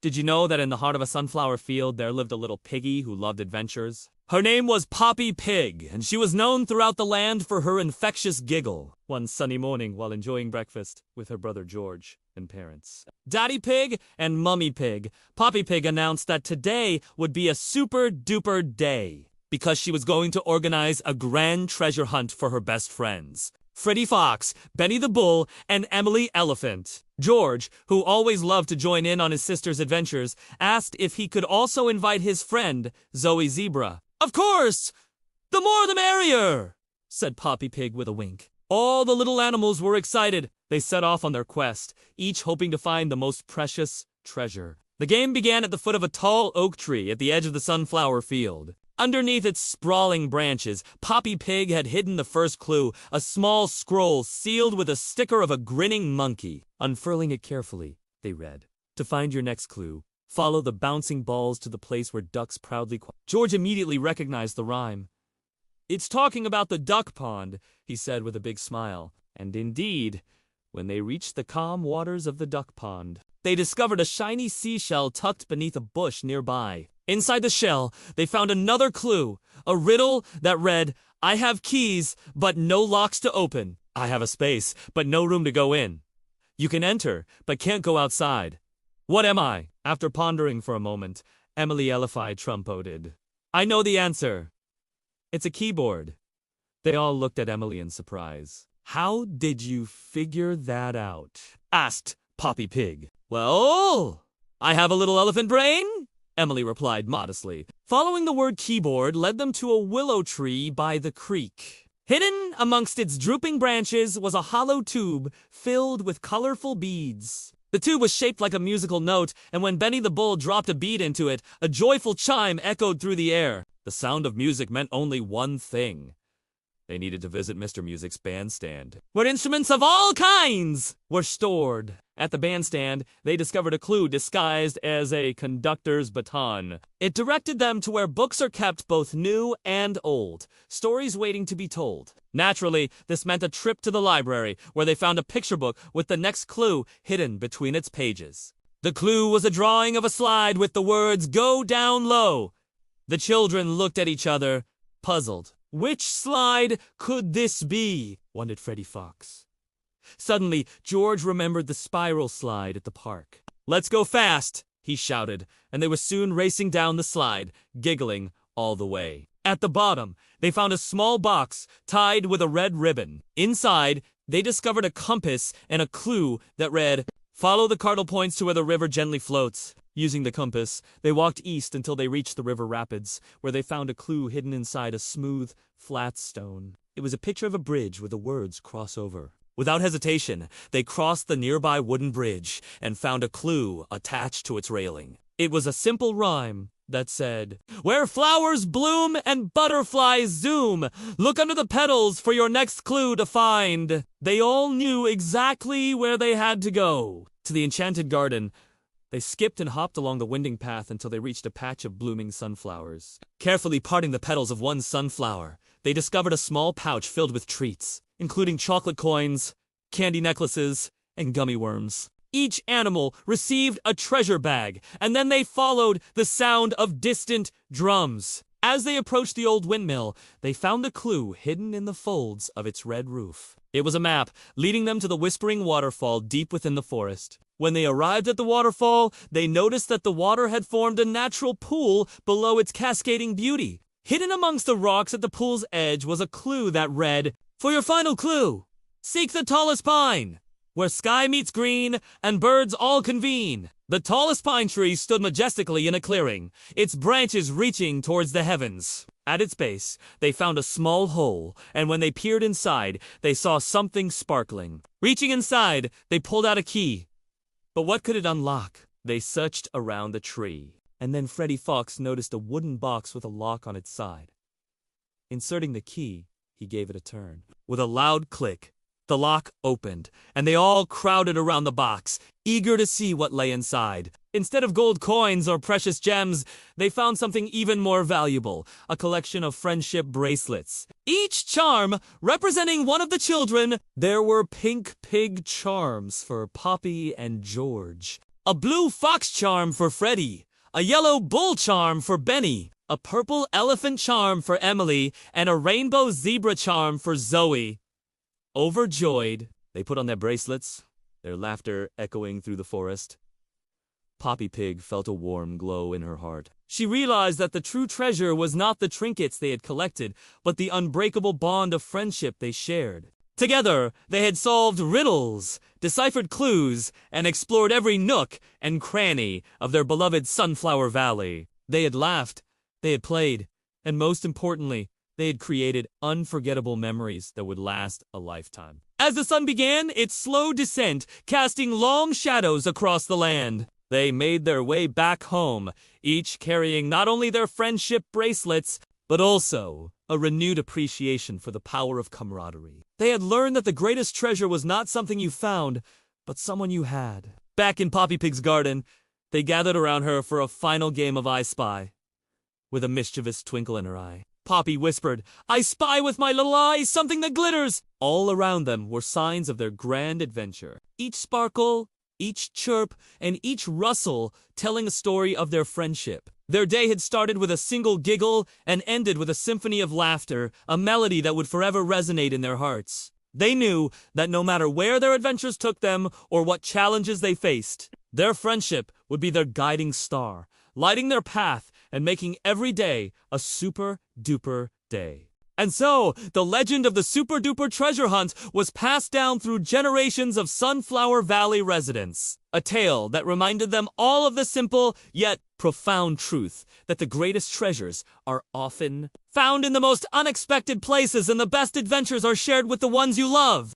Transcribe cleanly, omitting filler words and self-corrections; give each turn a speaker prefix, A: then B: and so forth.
A: Did you know that in the heart of a sunflower field there lived a little piggy who loved adventures? Her name was Poppy Pig, and she was known throughout the land for her infectious giggle. One sunny morning, while enjoying breakfast with her brother George and parents, Daddy Pig and Mummy Pig, Poppy Pig announced that today would be a super-duper day because she was going to organize a grand treasure hunt for her best friends, Freddie Fox, Benny the Bull, and Emily Elephant. George, who always loved to join in on his sister's adventures, asked if he could also invite his friend, Zoe Zebra. "Of course! The more the merrier," said Poppy Pig with a wink. All the little animals were excited. They set off on their quest, each hoping to find the most precious treasure. The game began at the foot of a tall oak tree at the edge of the sunflower field. Underneath its sprawling branches, Poppy Pig had hidden the first clue, a small scroll sealed with a sticker of a grinning monkey. Unfurling it carefully, they read, "To find your next clue, follow the bouncing balls to the place where ducks proudly quack." George immediately recognized the rhyme. "It's talking about the duck pond," he said with a big smile. And indeed, when they reached the calm waters of the duck pond, they discovered a shiny seashell tucked beneath a bush nearby. Inside the shell, they found another clue, a riddle that read, "I have keys, but no locks to open. I have a space, but no room to go in. You can enter, but can't go outside. What am I?" After pondering for a moment, Emily Elephant trumpeted, "I know the answer. It's a keyboard." They all looked at Emily in surprise. "How did you figure that out?" asked Poppy Pig. "Well, I have a little elephant brain," Emily replied modestly. Following the word keyboard led them to a willow tree by the creek. Hidden amongst its drooping branches was a hollow tube filled with colorful beads. The tube was shaped like a musical note, and when Benny the Bull dropped a bead into it, a joyful chime echoed through the air. The sound of music meant only one thing. They needed to visit Mr. Music's bandstand, where instruments of all kinds were stored. At the bandstand, they discovered a clue disguised as a conductor's baton. It directed them to where books are kept, both new and old, stories waiting to be told. Naturally, this meant a trip to the library, where they found a picture book with the next clue hidden between its pages. The clue was a drawing of a slide with the words, "Go down low." The children looked at each other, puzzled. Which slide could this be? Wondered Freddie Fox. Suddenly, George remembered the spiral slide at the park. "Let's go fast," he shouted, and they were soon racing down the slide, giggling all the way. At the bottom, they found a small box tied with a red ribbon. Inside, they discovered a compass and a clue that read, "Follow the cardinal points to where the river gently floats." Using the compass, they walked east until they reached the river rapids, where they found a clue hidden inside a smooth, flat stone. It was a picture of a bridge where the words cross over. Without hesitation, they crossed the nearby wooden bridge and found a clue attached to its railing. It was a simple rhyme that said, "Where flowers bloom and butterflies zoom, look under the petals for your next clue to find." They all knew exactly where they had to go. To the enchanted garden, they skipped and hopped along the winding path until they reached a patch of blooming sunflowers. Carefully parting the petals of one sunflower, they discovered a small pouch filled with treats, including chocolate coins, candy necklaces, and gummy worms. Each animal received a treasure bag, and then they followed the sound of distant drums. As they approached the old windmill, they found a clue hidden in the folds of its red roof. It was a map leading them to the whispering waterfall deep within the forest. When they arrived at the waterfall, they noticed that the water had formed a natural pool below its cascading beauty. Hidden amongst the rocks at the pool's edge was a clue that read, "For your final clue, seek the tallest pine, where sky meets green and birds all convene." The tallest pine tree stood majestically in a clearing, its branches reaching towards the heavens. At its base, they found a small hole, and when they peered inside, they saw something sparkling. Reaching inside, they pulled out a key. But what could it unlock? They searched around the tree, and then Freddie Fox noticed a wooden box with a lock on its side. Inserting the key, he gave it a turn. With a loud click, the lock opened, and they all crowded around the box, eager to see what lay inside. Instead of gold coins or precious gems, they found something even more valuable, a collection of friendship bracelets. Each charm representing one of the children. There were pink pig charms for Poppy and George, a blue fox charm for Freddie, a yellow bull charm for Benny, a purple elephant charm for Emily, and a rainbow zebra charm for Zoe. Overjoyed, they put on their bracelets, their laughter echoing through the forest. Poppy Pig felt a warm glow in her heart. She realized that the true treasure was not the trinkets they had collected, but the unbreakable bond of friendship they shared. Together, they had solved riddles, deciphered clues, and explored every nook and cranny of their beloved Sunflower Valley. They had laughed, they had played, and most importantly, they had created unforgettable memories that would last a lifetime. As the sun began its slow descent, casting long shadows across the land, they made their way back home, each carrying not only their friendship bracelets, but also a renewed appreciation for the power of camaraderie. They had learned that the greatest treasure was not something you found, but someone you had. Back in Poppy Pig's garden, they gathered around her for a final game of I Spy. With a mischievous twinkle in her eye, Poppy whispered, "I spy with my little eyes something that glitters!" All around them were signs of their grand adventure. Each sparkle, each chirp, and each rustle telling a story of their friendship. Their day had started with a single giggle and ended with a symphony of laughter, a melody that would forever resonate in their hearts. They knew that no matter where their adventures took them or what challenges they faced, their friendship would be their guiding star, lighting their path and making every day a super-duper day. And so, the legend of the super-duper treasure hunt was passed down through generations of Sunflower Valley residents. A tale that reminded them all of the simple, yet profound truth that the greatest treasures are often found in the most unexpected places and the best adventures are shared with the ones you love.